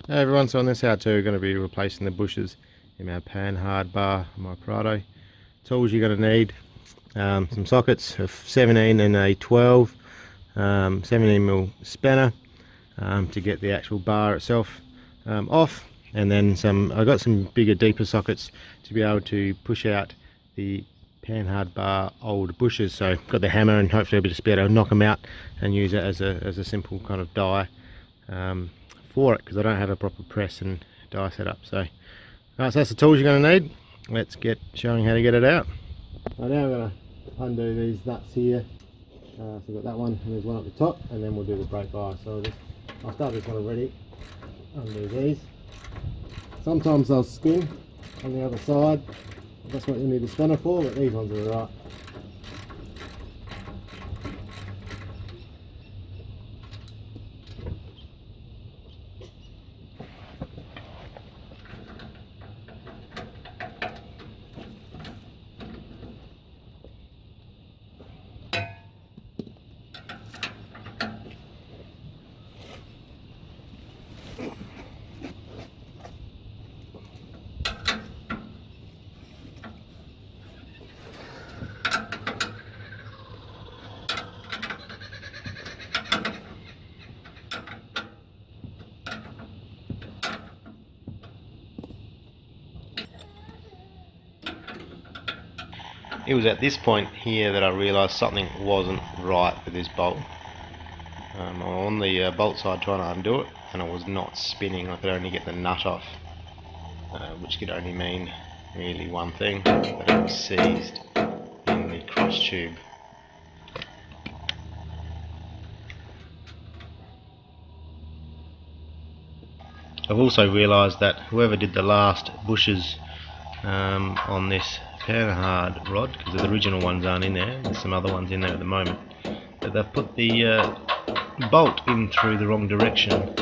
Hey everyone, so on this how-to we're going to be replacing the bushes in my Panhard bar, my Prado. Tools you're going to need, some sockets, a 17 and a 12, 17mm spanner to get the actual bar itself off, and then I got some bigger, deeper sockets to be able to push out the Panhard bar old bushes. So got the hammer and hopefully I'll just be able to knock them out and use it as a simple kind of die for it, because I don't have a proper press and die set up. So that's the tools you're going to need. Let's get showing how to get it out. Right, now I'm going to undo these nuts here. So we've got that one, and there's one at the top, and then we'll do the brake bar. So I'll start this one already. Undo these. Sometimes they'll spin on the other side. That's what you need the spanner for, but these ones are alright. It was at this point here that I realised something wasn't right with this bolt. I'm on the bolt side trying to undo it, and it was not spinning. I could only get the nut off, which could only mean really one thing, that it was seized in the cross tube. I've also realised that whoever did the last bushes on this Panhard rod, because the original ones aren't in there, there's some other ones in there at the moment, but they've put the bolt in through the wrong direction,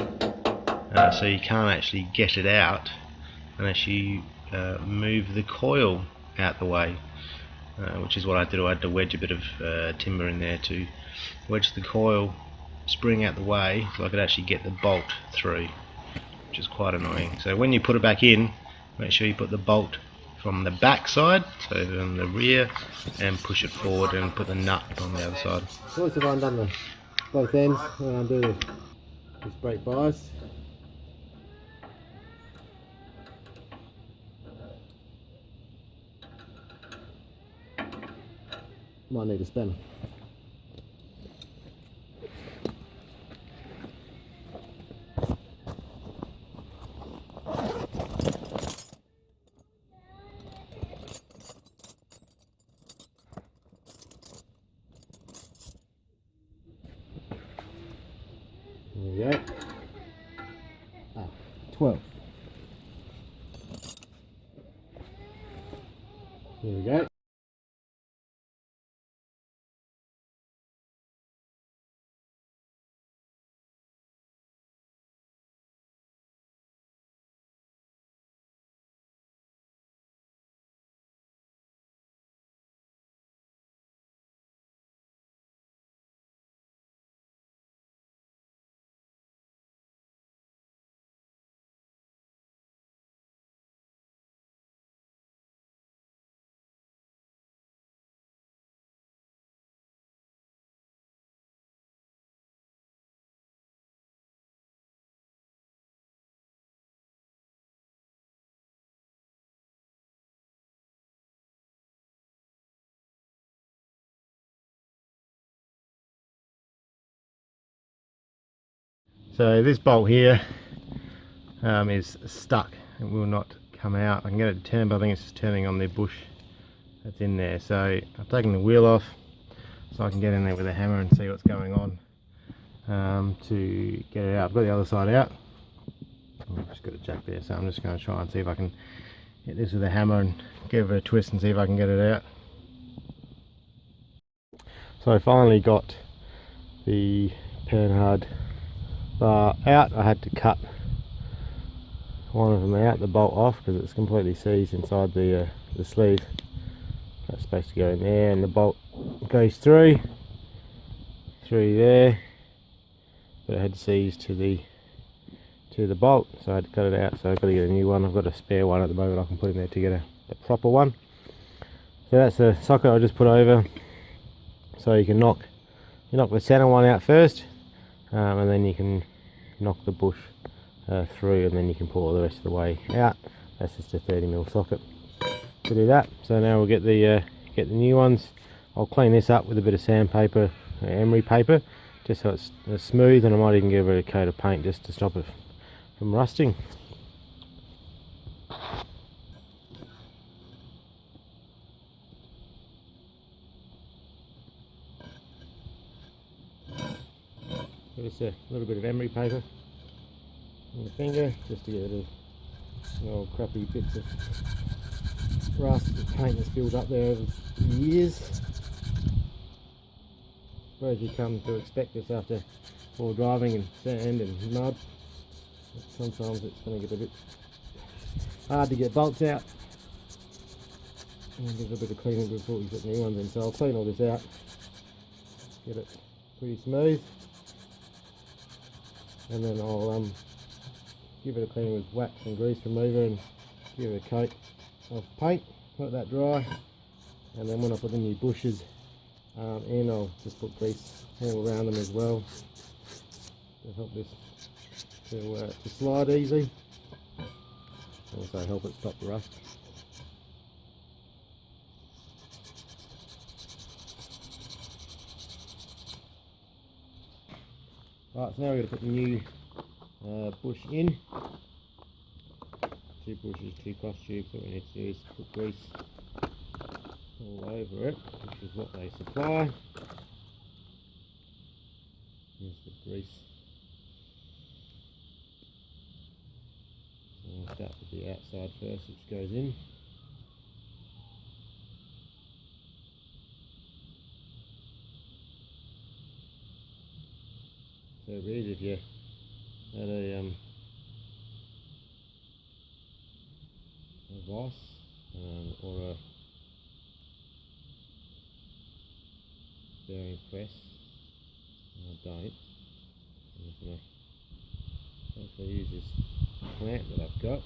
so you can't actually get it out unless you move the coil out the way, which is what I did. I had to wedge a bit of timber in there to wedge the coil spring out the way so I could actually get the bolt through, which is quite annoying. So when you put it back in, make sure you put the bolt from the back side, so on the rear, and push it forward and put the nut on the other side. Once I've undone both ends, I'm going to undo these brake bars. Might need a spanner. There we go. 12. Here we go. So this bolt here is stuck. It will not come out. I can get it to turn, but I think it's just turning on the bush that's in there. So I've taken the wheel off so I can get in there with a hammer and see what's going on to get it out. I've got the other side out. I've just got a jack there, so I'm just going to try and see if I can hit this with a hammer and give it a twist and see if I can get it out. So I finally got the Panhard bar out. I had to cut one of them out, the bolt off, because it's completely seized inside the sleeve. That's supposed to go in there, and the bolt goes through there, but it had seized to to the bolt, so I had to cut it out, so I've got to get a new one. I've got a spare one at the moment I can put in there to get a proper one. So that's the socket I just put over, so you can knock the center one out first, and then you can knock the bush through, and then you can pull the rest of the way out. That's just a 30mm socket to do that. So now we'll get the new ones. I'll clean this up with a bit of sandpaper, emery paper, just so it's smooth, and I might even give it a coat of paint just to stop it from rusting. Just a little bit of emery paper on the finger, just to get rid of the old crappy bits of rust and paint that's built up there over the years. I suppose you come to expect this after all driving and sand and mud. But sometimes it's going to get a bit hard to get bolts out. And give it a bit of cleaning before we put new ones in. So I'll clean all this out, get it pretty smooth, and then I'll give it a cleaning with wax and grease remover and give it a coat of paint, let that dry, and then when I put the new bushes in, I'll just put grease all around them as well to help this to slide easy, also help it stop the rust. Right, so now we're going to put the new bush in. 2 bushes, 2 cross tubes. What we need to do is put grease all over it, which is what they supply. Here's the grease. So we'll start with the outside first, which goes in. So it'd be easy if you had a vise or a bearing press. I don't. I'm just going to hopefully use this clamp that I've got.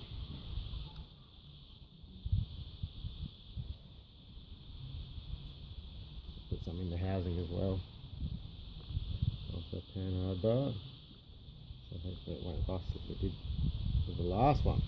Put some in the housing as well of the Panhard bar. So hopefully it won't bust like it did with the last one.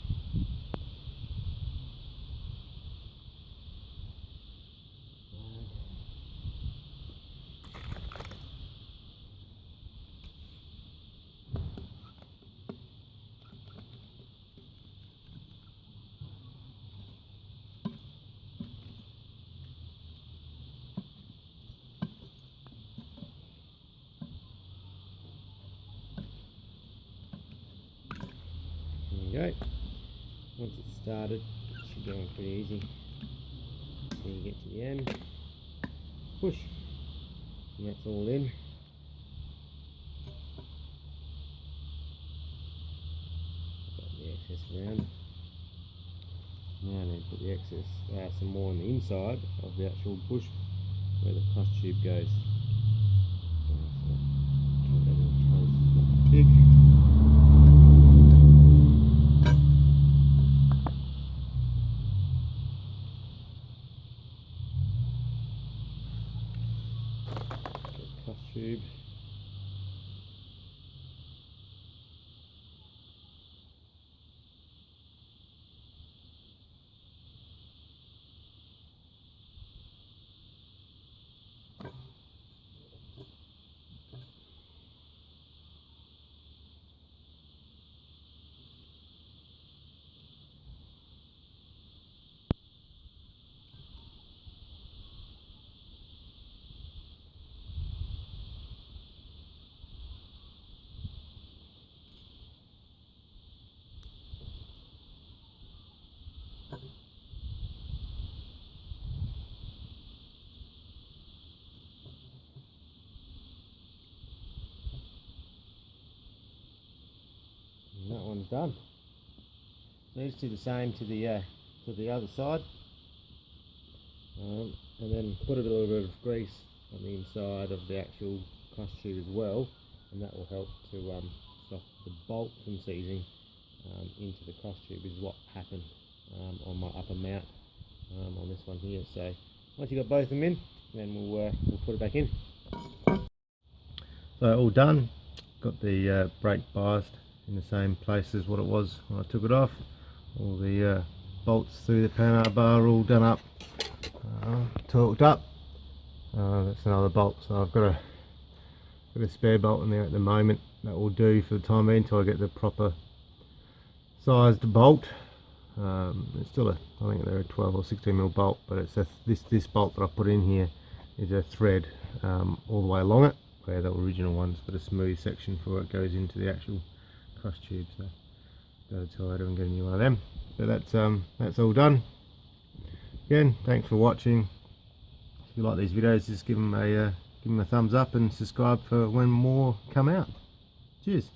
There you go. Once it's started, it should go on pretty easy. Then you get to the end, push, and that's all in. Got the excess around. Now I need to put the excess, some more on the inside of the actual bush where the cross tube goes. So, try that one close, big. Tube. And that one's done. Let's do the same to the other side, and then put a little bit of grease on the inside of the actual cross tube as well, and that will help to stop the bolt from seizing into the cross tube is what happened on my upper mount on this one here. So once you've got both of them in, then we'll put it back in. So all done. Got the brake biased in the same place as what it was when I took it off. All the bolts through the Panhard bar are all done up, torqued up. That's another bolt, so I've got a spare bolt in there at the moment. That will do for the time being until I get the proper sized bolt. It's still I think they're a 12 or 16 mil bolt, but it's this bolt that I put in here is a thread all the way along it, where the original one's got a smooth section for it goes into the actual cross tube. So go to Toyota and get a new one of them. So that's all done. Again, thanks for watching. If you like these videos, just give them a thumbs up and subscribe for when more come out. Cheers.